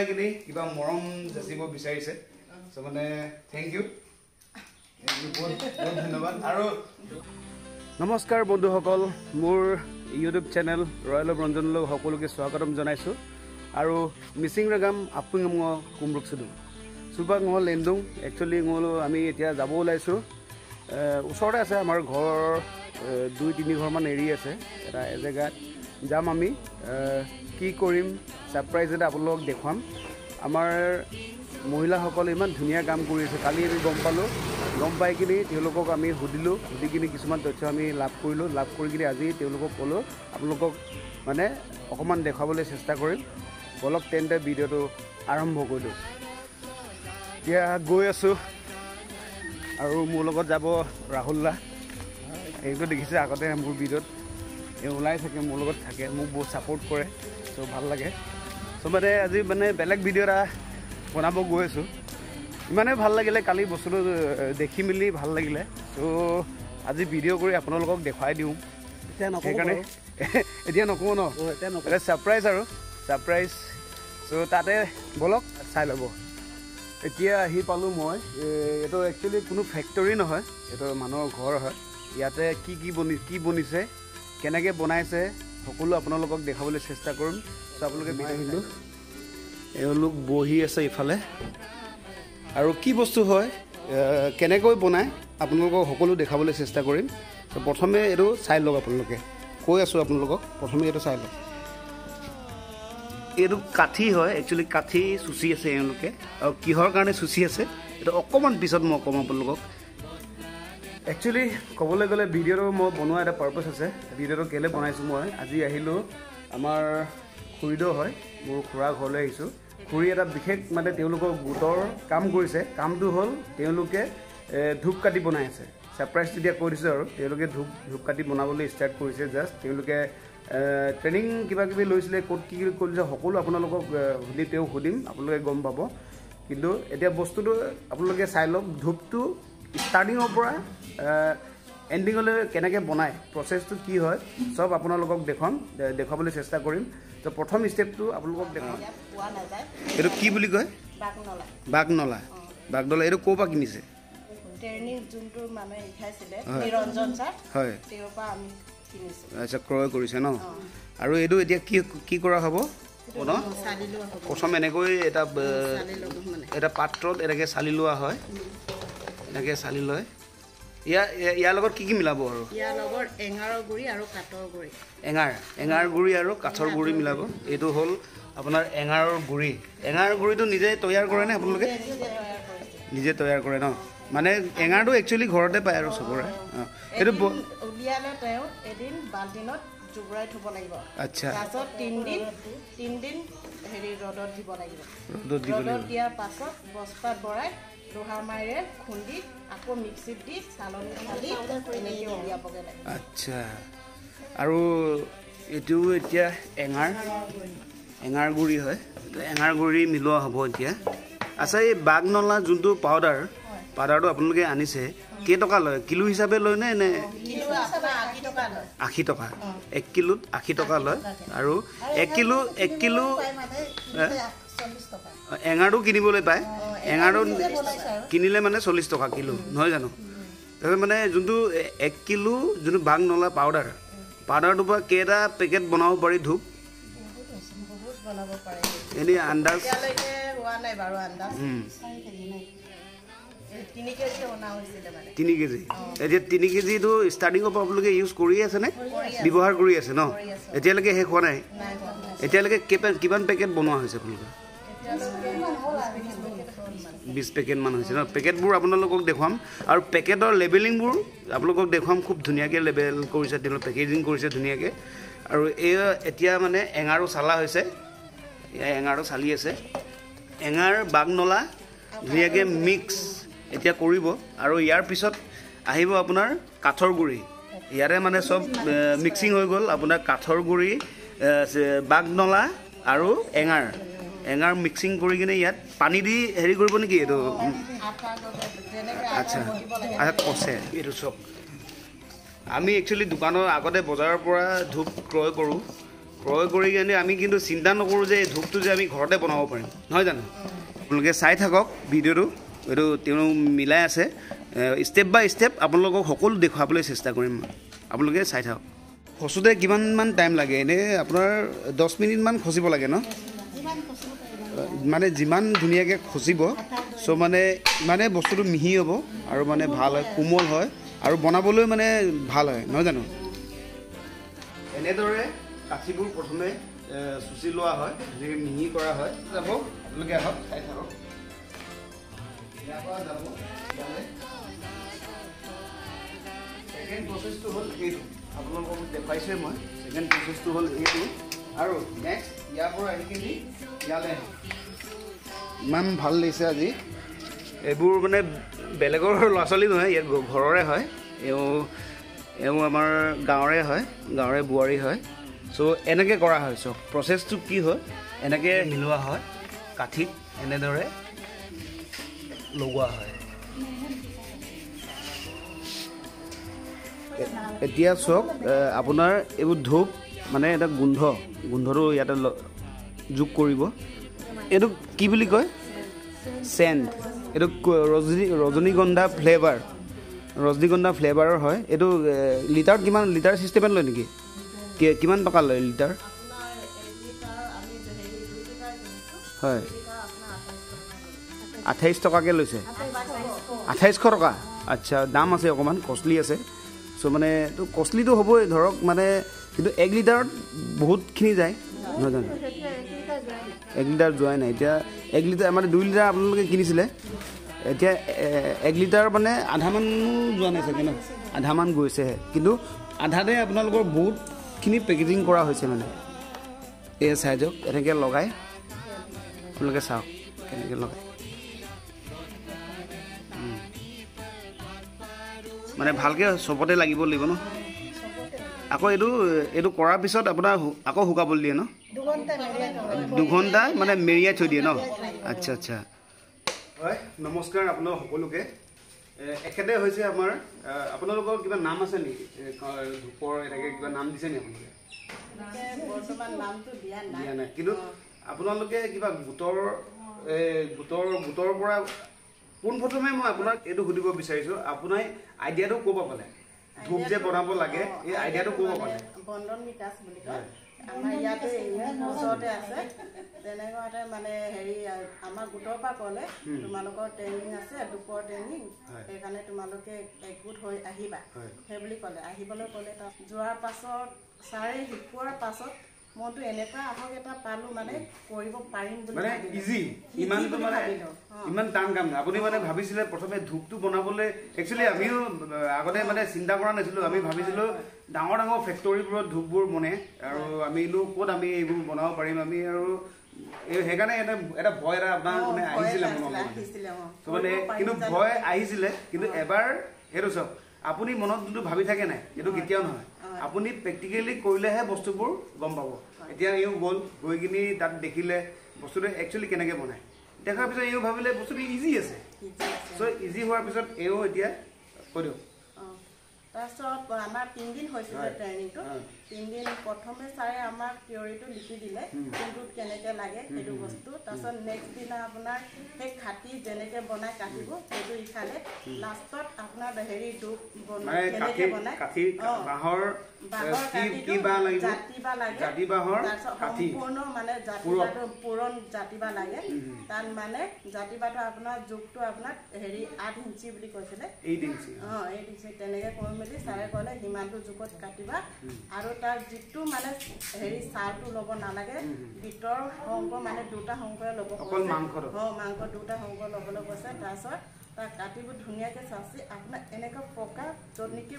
বনাই কিনি কিবা মৰম যাচিব বিচাৰিছে সো মানে থ্যাংক ইউ বহুত ধন্যবাদ আৰু নমস্কাৰ বন্ধুসকল মোৰ ইউটিউব চেনেল ৰয়েল ৰঞ্জনলৈ সকলোকে স্বাগতম জনাইছো আৰু মিচিং ৰেগাম আপুং ম কুমৰুকছুদু সুবা ঙ লেন্দুং একচুয়ালি ঙল আমি এতিয়া যাব ওলাইছো ওচৰতে আছে আমাৰ ঘৰ 2-3 ঘৰ মান এৰি আছে এটা এজেগাত যাম আমি কি কৰিম সাৰপ্ৰাইজ এটা আপোনালোকক দেখাম আমাৰ মহিলাসকল ইমান ধুনীয়া কাম কৰি আছে কালি আমি গম পাই কিনি তেওঁলোকক আমি সুধিলো কিনি কিছুমান তথ্য আমি লাভ কৰি কিনি আজি তেওঁলোকক ক'লো আপোনালোকক মানে অকমান দেখাবলৈ চেষ্টা কৰিম বলক তেন্তে ভিডিঅ'টো আৰম্ভ কৰিলো এতিয়া গৈ আছো আৰু মোৰ লগত যাব ৰাহুলদা এইটো দেখিছে আগতে মোৰ ভিডিঅ'ত ওলাই থাকে মোৰ লগত থাকে মোক বহুত সাপোৰ্ট কৰে সো ভাল লাগে সো মানে আজি মানে বেলেগ ভিডিঅ' এটা বনাব গৈ আছো ইমানে ভাল লাগিলে কালি বস্তুটো দেখি মিলি ভাল লাগিলে সো আজি ভিডিঅ' কৰি আপোনালোকক দেখাই দিওঁ এতিয়া নকওঁ ন এটা সাৰপ্ৰাইজ সো তাতে বলক চাই ল'ব এতিয়া আহি পালোঁ মই এইটো একচুৱেলি কোনো ফেক্টৰী নহয় এইটো মানুহৰ ঘৰ হয় ইয়াতে কি বনিছে কেনেকৈ বনাইছে সকলো আপোনালোকক দেখাবলৈ চেষ্টা কৰিম সো আপোনালোকে আহিলোঁ এওঁলোক বহি আছে ইফালে আৰু কি বস্তু হয় কেনেকৈ বনায় আপোনালোকক সকলো দেখাবলৈ চেষ্টা কৰিম তো প্ৰথমে এইটো চাই লওক আপোনালোকে কৈ আছোঁ আপোনালোকক প্ৰথমে এইটো চাই লওক এইটো কাঠি হয় একচুৱেলি কাঠি চুচি আছে এওঁলোকে আৰু কিহৰ কাৰণে চুচি আছে এইটো অকণমান পিছত মই ক'ম আপোনালোকক একচুৱেলি ক'বলৈ গ'লে ভিডিঅ'টো মই বনোৱা এটা পাৰ্পাছ আছে ভিডিঅ'টো কেলৈ বনাইছোঁ মই আজি আহিলোঁ আমাৰ খুৰীদেউ হয় মোৰ খুৰা ঘৰলৈ আহিছোঁ খুৰী এটা বিশেষ মানে তেওঁলোকৰ গোটৰ কাম কৰিছে কামটো হ'ল তেওঁলোকে ধূপকাঠি বনাই আছে সাৰপ্ৰাইজ তেতিয়া কৈ দিছোঁ আৰু তেওঁলোকে ধূপকাঠি বনাবলৈ ষ্টাৰ্ট কৰিছে জাষ্ট তেওঁলোকে ট্ৰেইনিং কিবাকিবি লৈছিলে ক'ত কি কৰিছে সকলো আপোনালোকক সুধিম আপোনালোকে গম পাব কিন্তু এতিয়া বস্তুটো আপোনালোকে চাই লওক ধূপটো ষ্টাৰ্টিঙৰ পৰা এণ্ডিঙলৈ কেনেকৈ বনায় প্ৰচেছটো কি হয় চব আপোনালোকক দেখুৱাবলৈ চেষ্টা কৰিম তো প্ৰথম ষ্টেপটো আপোনালোকক দেখাম এইটো কি বুলি কয় বাগনলা এইটো ক'ৰ পৰা কিনিছে হয় আচ্ছা ক্ৰয় কৰিছে ন আৰু এইটো এতিয়া কি কৰা হ'ব প্ৰথম এনেকৈ এটা পাত্ৰত এনেকৈ চালি লোৱা হয় এনেকৈ চালি লয় ইয়াৰ লগত কি মিলাব আৰু এঙাৰ গুড়ি আৰু কাঠৰ গুড়ি মিলাব এইটো হ'ল আপোনাৰ এঙাৰৰ গুড়িটো নিজে তৈয়াৰ কৰেনে আপোনালোকে নিজে তৈয়াৰ কৰে ন মানে এঙাৰটো একচুৱেলি ঘৰতে পায় আৰু চবৰে এইটো এদিন বাল্টিনত জুবুৰাই থব লাগিব আচ্ছা পাছত 3 দিন হেৰি ৰ'দত দিব লাগিব ৰ'দত দিয়াৰ পাছত বস্তাত ভৰাই লোহা মাইৰে খুন্দি আকৌ মিক্সিত দি চালনি ঢালি এনেকৈ উলিয়াবগৈ লাগিব আচ্ছা আৰু এইটো এতিয়া এঙাৰ গুড়ি হয় এঙাৰ গুড়ি মিলোৱা হ'ব এতিয়া আচ্ছা এই বাগনলা যোনটো পাউডাৰটো আপোনালোকে আনিছে কেইটকা লয় কিলো হিচাপে লয় নে 80 টকা 1 কিলোত 80 টকা লয় আৰু 1 কিলো এঙাৰটো কিনিবলৈ পায় এঙাৰটো কিনিলে মানে 40 টকা কিলো নহয় জানো তাৰপিছত মানে যোনটো 1 কিলো যোনটো বাগনলা পাউডাৰটোৰ পৰা কেইটা পেকেট বনাব পাৰি ধূপ এনেই আন্দাজ 3 কেজি এতিয়া 3 কেজিটো ষ্টাৰ্টিঙৰ পৰা আপোনালোকে ইউজ কৰি আছে নে ব্যৱহাৰ কৰি আছে ন এতিয়ালৈকে শেষ হোৱা নাই এতিয়ালৈকে কিমান পেকেট বনোৱা হৈছে আপোনালোকে 20 পেকেট মান হৈছে ন পেকেটবোৰ আপোনালোকক দেখুৱাম আৰু পেকেটৰ লেবেলিংবোৰ আপোনালোকক দেখুৱাম খুব ধুনীয়াকৈ লেবেল কৰিছে তেওঁলোকে পেকেজিং কৰিছে ধুনীয়াকৈ আৰু এই এতিয়া মানে এঙাৰো চালা হৈছে এঙাৰো চালি আছে এঙাৰ বাগনলা ধুনীয়াকৈ মিক্স এতিয়া কৰিব আৰু ইয়াৰ পিছত আহিব আপোনাৰ কাঠৰ গুড়ি ইয়াৰে মানে সব মিক্সিং হৈ গ'ল আপোনাৰ কাঠৰ গুড়ি বাগনলা আৰু এঙাৰ মিক্সিং কৰি কিনে ইয়াত পানী দি হেৰি কৰিব নেকি এইটো আচ্ছা কষে এইটো চব আমি একচুৱেলি দোকানৰ আগতে বজাৰৰ পৰা ধূপ ক্ৰয় কৰোঁ ক্ৰয় কৰি কিনে আমি কিন্তু চিন্তা নকৰোঁ যে এই ধূপটো যে আমি ঘৰতে বনাব পাৰিম নহয় জানো আপোনালোকে চাই থাকক ভিডিঅ'টো এইটো তেওঁ মিলাই আছে ষ্টেপ বাই ষ্টেপ আপোনালোকক সকলো দেখুৱাবলৈ চেষ্টা কৰিম আপোনালোকে চাই থাকক খচোঁতে কিমানমান টাইম লাগে এনেই আপোনাৰ 10 মিনিটমান খচিব লাগে ন মানে যিমান ধুনীয়াকৈ খচিব চ' মানে বস্তুটো মিহি হ'ব আৰু মানে ভাল হয় কোমল হয় আৰু বনাবলৈ মানে ভাল হয় নহয় জানো এনেদৰে কাঠিবোৰ প্ৰথমে চুচি লোৱা হয় ধুনীয়াকৈ মিহি কৰা হয় যাব আপোনালোকে আহক চাই থাকক ইয়াৰ পৰা যাব ছেকেণ্ড প্ৰচেছটো হ'ল এইটো আপোনালোকক দেখুৱাইছোৱে মই ছেকেণ্ড প্ৰচেছটো হ'ল এইটো আৰু নেক্সট ইয়াৰ পৰা আহি কিনি ইয়ালৈ ইমান ভাল লাগিছে আজি এইবোৰ মানে বেলেগৰ ল'ৰা ছোৱালী নহয় ইয়াত ঘৰৰে হয় এওঁ আমাৰ গাঁৱৰে বোৱাৰী হয় চ' এনেকৈ কৰা হয় চ' প্ৰচেছটো কি হয় এনেকৈ মিলোৱা হয় কাঠিত এনেদৰে লগোৱা হয় এতিয়া চাওক আপোনাৰ এইবোৰ ধূপ মানে এটা গোন্ধটো ইয়াতে যোগ কৰিব এইটো কি বুলি কয় চেণ্ট এইটো ৰজনীগন্ধা ফ্লেভাৰৰ হয় এইটো লিটাৰত কিমান লিটাৰ চিষ্টেমত লয় নেকি কিমান টকা লয় লিটাৰ হয় 28 টকাকৈ লৈছে 2800 টকা আচ্ছা দাম আছে অকণমান কষ্টলি আছে চ' মানে এইটো কষ্টলিটো হ'বই ধৰক মানে কিন্তু 1 লিটাৰত বহুতখিনি যায় নহয় জানো 1 লিটাৰ যোৱাই নাই এতিয়া 1 লিটাৰ মানে 2 লিটাৰ আপোনালোকে কিনিছিলে এতিয়া 1 লিটাৰ মানে আধামানো যোৱা নাই চাগে ন আধামান গৈছেহে কিন্তু আধাতে আপোনালোকৰ বহুতখিনি পেকেজিং কৰা হৈছে মানে এই চাইজক এনেকৈ লগাই আপোনালোকে চাওক কেনেকৈ লগাই মানে ভালকৈ চবতে লাগিব লাগিব ন আকৌ এইটো কৰাৰ পিছত আপোনাৰ আকৌ শুকাবলৈ দিয়ে ন 2 ঘণ্টা মানে মেৰিয়াই থৈ দিয়ে ন আচ্ছা আচ্ছা হয় নমস্কাৰ আপোনালোক সকলোকে এখেতে হৈছে আমাৰ আপোনালোকৰ কিবা নাম আছে নেকি ধূপৰ এনেকৈ কিবা নাম দিছে নেকি আপোনালোকে দিয়া নাই কিন্তু আপোনালোকে কিবা গোটৰ পৰা পোনপ্ৰথমে মই আপোনাক এইটো সুধিব বিচাৰিছোঁ আপোনাৰ আইডিয়াটো ক'ৰ পৰা পালে ধূপ যে বনাব লাগে এই আইডিয়াটো ক'ৰ পৰা পালে বন্ধন বিকাশ বুলি কয় আমাৰ ইয়াতে ওচৰতে আছে তেনেকুৱাতে মানে হেৰি আমাৰ গোটৰ পৰা ক'লে তোমালোকৰ ট্ৰেইনিং আছে ধূপৰ ট্ৰেইনিং সেইকাৰণে তোমালোকে একগোট হৈ আহিবা সেই বুলি ক'লে আহিবলৈ ক'লে তাত যোৱাৰ পাছত ছাৰে শিকোৱাৰ পাছত মইতো এনেকুৱা আহক এটা পালো মানে কৰিব পাৰিম বুলি মানে ইজি ইমানটো মানে ইমান টান কাম নাই আপুনি মানে ভাবিছিলে প্ৰথমে ধূপটো বনাবলৈ একচুৱেলি আমিও আগতে মানে চিন্তা কৰা নাছিলোঁ আমি ভাবিছিলোঁ ডাঙৰ ফেক্টৰীবোৰত ধূপবোৰ বনে আৰু আমিনো ক'ত আমি এইবোৰ বনাব পাৰিম আমি আৰু সেইকাৰণে এটা ভয় এটা আপোনাৰ মানে আহিছিলে মানে কিন্তু ভয় আহিছিলে কিন্তু এবাৰ সেইটো চাওক আপুনি মনত যোনটো ভাবি থাকে নাই এইটো কেতিয়াও নহয় আপুনি প্ৰেক্টিকেলি কৰিলেহে বস্তুবোৰ গম পাব এতিয়া এওঁ গৈ কিনি তাত দেখিলে বস্তুটো একচুৱেলি কেনেকৈ বনায় দেখাৰ পিছত এওঁ ভাবিলে বস্তুটো ইজি আছে চ' ইজি হোৱাৰ পিছত এওঁ এতিয়া কৈ দিয়ক তাৰপিছত আমাৰ 3 দিন হৈছিলে ট্ৰেইনিংটো 3 দিন প্ৰথমে ছাৰে আমাক থিয়ৰিটো লিখি দিলে কোনটোত কেনেকৈ লাগে সেইটো বস্তু তাৰপিছত নেক্সট দিনা আপোনাৰ সেই খাটি যেনেকৈ বনাই কাটিব সেইটো ইফালে লাষ্টত আপোনাৰ হেৰি ধূপ কেনেকৈ বনায় বাঁহৰ সম্পূৰ্ণ মানে জাতিবাঁহটো পুৰণ জাতিবাঁহ লাগে তাত মানে জাতিবাঁহটো আপোনাৰ জোখটো আপোনাৰ হেৰি 8 ইঞ্চি বুলি কৈছিলে 8 ইঞ্চি তেনেকৈ কৰি মেলি ছাৰে ক'লে সিমানটো জোখত কাটিবা আৰু তাৰ যিটো মানে হেৰি ছালটো ল'ব নালাগে ভিতৰ অংক মানে 2টা অংকৰে ল'ব মাংস 2টা অংক ল'বলৈ কৈছে তাৰপিছত তাৰ কাটিবোৰ ধুনীয়াকৈ চাচি আপোনাৰ এনেকুৱা পকা য'ত নেকি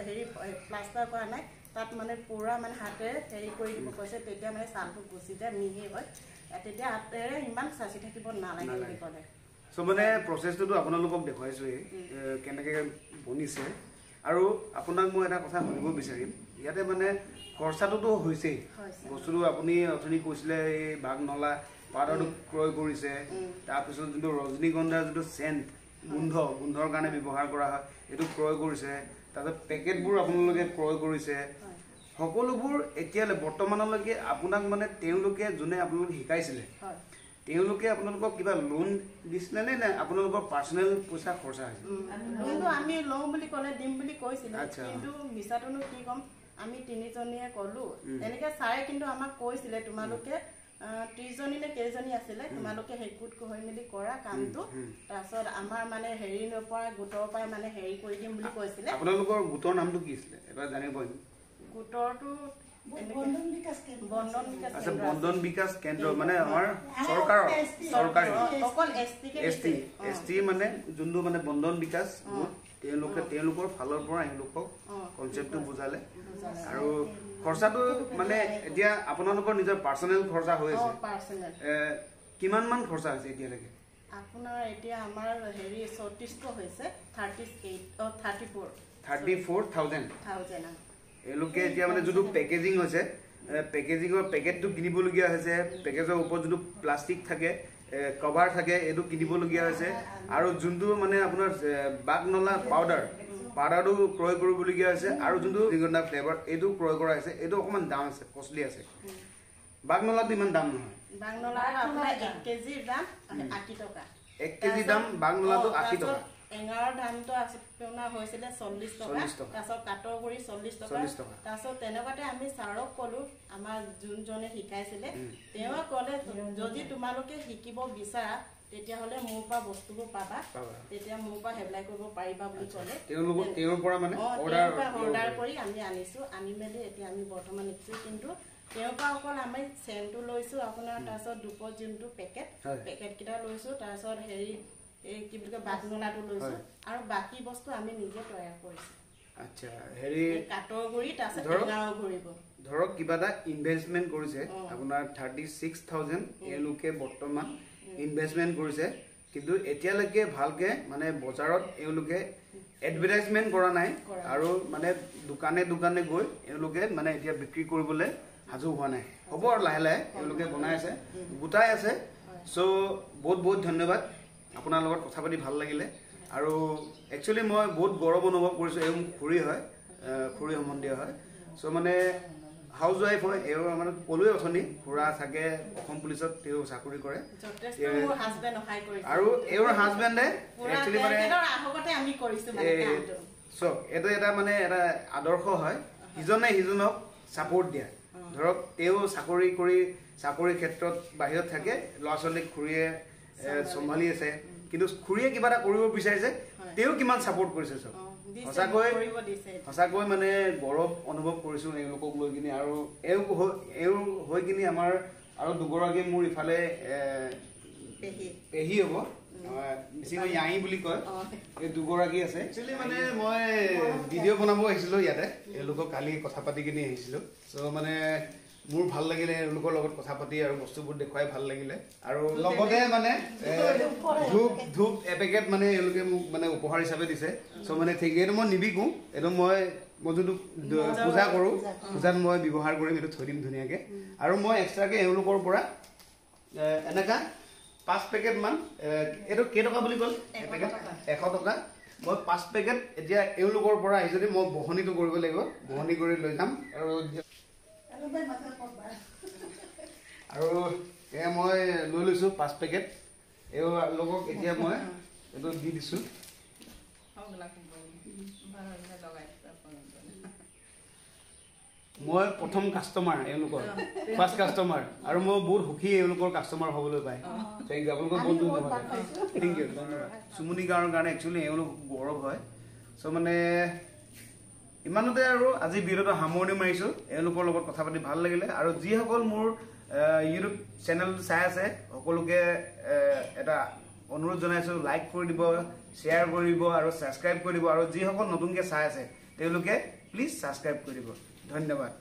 হেৰি প্লাষ্টাৰ কৰা নাই তাত মানে পুৰা মানে হাতেৰে হেৰি কৰি দিব কৈছে তেতিয়া মানে ছালটো গুচি যায় মিহি হয় তেতিয়া হাতেৰে ইমান চাচি থাকিব নালাগে বুলি ক'লে চ' মানে প্ৰচেছটোতো আপোনালোকক দেখুৱাইছোৱেই কেনেকৈ বনিছে আৰু আপোনাক মই এটা কথা সুধিব বিচাৰিম ইয়াতে মানে খৰচাটোতো হৈছেই বস্তুটো আপুনি অথনি কৈছিলে এই বাঘনলা পাউডাৰটো ক্ৰয় কৰিছে তাৰপিছত যোনটো ৰজনীগন্ধাৰ যোনটো চেণ্ট গোন্ধৰ কাৰণে ব্যৱহাৰ কৰা হয় এইটো ক্ৰয় কৰিছে তাৰপিছত পেকেটবোৰ আপোনালোকে ক্ৰয় কৰিছে সকলোবোৰ এতিয়ালে বৰ্তমানলৈকে আপোনাক মানে তেওঁলোকে যোনে আপোনালোক শিকাইছিলে তেওঁলোকে আপোনালোকক কিবা লোন দিছিলে নে আপোনালোকৰ পাৰ্সোনেল পইচা খৰচা হৈছে লোনটো আমি লওঁ বুলি ক'লে দিম বুলি কৈছিলে কিন্তু মিছাটোনো কি ক'ম আমি তিনিজনীয়ে ক'লো এনেকে চাই কিন্তু আমাক কৈছিলে তোমালোকে 30 জনী নে কেইজনী আছিলে তোমালোকে হেকুট হৈ মেলি কৰা কামটো তাৰছত আমাৰ মানে হেৰি নপৰা গোটৰ পৰা মানে হেৰি কৰি দিম বুলি কৈছিলে আপোনালোকৰ গোটৰ নামটো কি আছিল এবাৰ জানিব গোটৰটো বন্ধন বিকাশ কেন্দ্ৰ মানে আমাৰ চৰকাৰী অকল এছটি মানে যোনটো মানে বন্ধন বিকাশ তেওঁলোকৰ ফালৰ পৰা এওঁলোকক কনচেপ্টটো বুজালে আৰু খৰচাটো মানে এতিয়া আপোনালোকৰ নিজৰ পাৰ্সোনেল খৰচা হৈ আছে কিমান মান খৰচা হৈছে এতিয়ালৈকে আপোনাৰ এতিয়া আমাৰ হেৰি 34 হৈছে 34,000 এলোকে এতিয়া মানে যোনটো পেকেজিং হৈছে পেকেজিঙৰ পেকেটটো কিনিবলগীয়া হৈছে পেকেজৰ ওপৰত যোনটো প্লাষ্টিক থাকে কভাৰ থাকে এইটো কিনিবলগীয়া হৈছে আৰু যোনটো মানে আপোনাৰ বাগনলা পাউডাৰটো ক্ৰয় কৰিবলগীয়া হৈছে আৰু যোনটো ৰিগনা ফ্লেভাৰ এইটো ক্ৰয় কৰা হৈছে এইটো অকমান দাম আছে কষ্টলি আছে বাগনলাটো ইমান দাম নহয় বাগনলাটো আপোনাৰ 1 কেজিৰ দাম 80 টকা 1 কেজি দাম বাগনলাটো 80 টকা এঙাৰৰ দামটো আপোনাৰ হৈছিলে 40 টকা তাৰছত কাটৰ গুৰি 40 টকা তাৰছত তেনেকুৱাতে আমি ছাৰক ক'লো আমাৰ যোনজনে শিকাইছিলে তেওঁ ক'লে যদি তোমালোকে শিকিব বিচাৰা তেতিয়া হলে মোৰ পৰা বস্তুবোৰ পাবা তেতিয়া মোৰ পৰা হেভলাই কৰিব পাৰিবা বুলি ক'লে তেওঁৰ পৰা মানে অৰ্ডাৰ কৰি আমি আনিছো আনি মেলি এতিয়া আমি বৰ্তমান নিছো কিন্তু তেওঁৰ পৰা অকল আমি চেনটো লৈছো আপোনাৰ তাৰছত দুপত যোনটো পেকেট কেইটা লৈছো তাৰছত হেৰি এই কি বুলি বাগনলাটো লৈছো আৰু বাকি বস্তু আমি নিজে তৈয়াৰ কৰিছো আচ্ছা হেৰি কাটৰ গুৰি তাৰছত এঙাৰৰ গুৰিব ধৰক কিবা এটা ইনভেষ্টমেন্ট কৰিছে আপোনাৰ 36,000 এলোকে বৰ্তমান ইনভেষ্টমেন্ট কৰিছে কিন্তু এতিয়ালৈকে ভালকে মানে বজাৰত এওঁলোকে এডভাৰটাইজমেন্ট কৰা নাই আৰু মানে দোকানে গৈ এওঁলোকে মানে এতিয়া বিক্ৰী কৰিবলৈ হাজু হোৱা নাই হ'ব আৰু লাহে লাহে এওঁলোকে বনাই আছে গোটাই আছে সো বহুত ধন্যবাদ আপোনাৰ লগত কথা পাতি ভাল লাগিলে আৰু একচুয়ালি মই বহুত গৌৰৱ অনুভৱ কৰিছো এই খুৰী হয় খুৰী সম্বন্ধীয় হয় সো মানে হাউস ওয়াইফ হয় এও মানে কলোৱে অথনি খুৰা থাকে অসম পুলিচত তেও চাকৰি কৰে মোৰ হাজবেণ্ড সহায় কৰিছে আৰু এওৰ হাজবেণ্ডে একচুয়ালি মানে আগতে আমি কৰিছো মানে কামটো সো এটা মানে এটা আদৰ্শ হয় ইজনে হিজনক সাপোৰ্ট দিয়া ধৰক তেও চাকৰি ক্ষেত্ৰত বাহিৰত থাকে লৰাছলিক খুৰীয়ে সম্ভালি আছে কিন্তু খুৰীয়ে কিবা এটা কৰিব বিচাৰিছে তেও কিমান সাপোৰ্ট কৰিছে সব সঁচাকৈ মানে গৌৰৱ অনুভৱ কৰিছো এওঁলোকক লৈ কিনে আৰু এওঁ হৈ কিনে আমাৰ আৰু দুগৰাকী মোৰ ইফালে পেহী হ'ব বেছিকৈ ইয়াই বুলি কয় এই দুগৰাকী আছে একচুৱেলি মানে মই ভিডিঅ' বনাব আহিছিলো ইয়াতে এওঁলোকক কালি কথা পাতি কিনে আহিছিলো চ' মানে মোৰ ভাল লাগিলে এওঁলোকৰ লগত কথা পাতি আৰু বস্তুবোৰ দেখুৱাই ভাল লাগিলে আৰু লগতে মানে ধূপ এপেকেট মানে এওঁলোকে মোক মানে উপহাৰ হিচাপে দিছে চ' মানে ঠিক এইটো মই নিবিকো এইটো মই যোনটো পূজা কৰোঁ পূজাত মই ব্যৱহাৰ কৰিম এইটো থৈ দিম ধুনীয়াকৈ আৰু মই এক্সট্ৰাকৈ এওঁলোকৰ পৰা এনেকা 5 পেকেট মান এইটো কেইটকা বুলি ক'ল এপেকেট 100 টকা মই 5 পেকেট এতিয়া এওঁলোকৰ পৰা আহি যদি মই বহনীটো কৰিব লাগিব বহনী কৰি লৈ যাম আৰু এয়া মই লৈ লৈছো 5 পেকেট এওঁলোকক এতিয়া মই এইটো দি দিছো মই প্ৰথম কাষ্টমাৰ এওঁলোকৰ ফাৰ্ষ্ট কাষ্টমাৰ আৰু মই বহুত সুখী এওঁলোকৰ কাষ্টমাৰ হ'বলৈ পাই থেংক ইউ আপোনালোকৰ বহুত ধন্যবাদ থেংক ইউ ধন্যবাদ সুমনি গাঁৱৰ কাৰণে একচুৱেলি এওঁলোক গৌৰৱ হয় চ' মানে ইমানতে আৰু আজি ভিডিঅ'টো সামৰণি মাৰিছো এওঁলোকৰ লগত কথা পাতি ভাল লাগিলে আৰু যিসকল মোৰ ইউটিউব চেনেল চাই আছে সকলোকে এটা অনুৰোধ জনাইছো লাইক কৰি দিব শ্বেয়াৰ কৰি দিব আৰু ছাবস্ক্ৰাইব কৰি দিব আৰু যিসকল নতুনকৈ চাই আছে তেওঁলোকে প্লিজ ছাবস্ক্ৰাইব কৰি দিব ধন্যবাদ।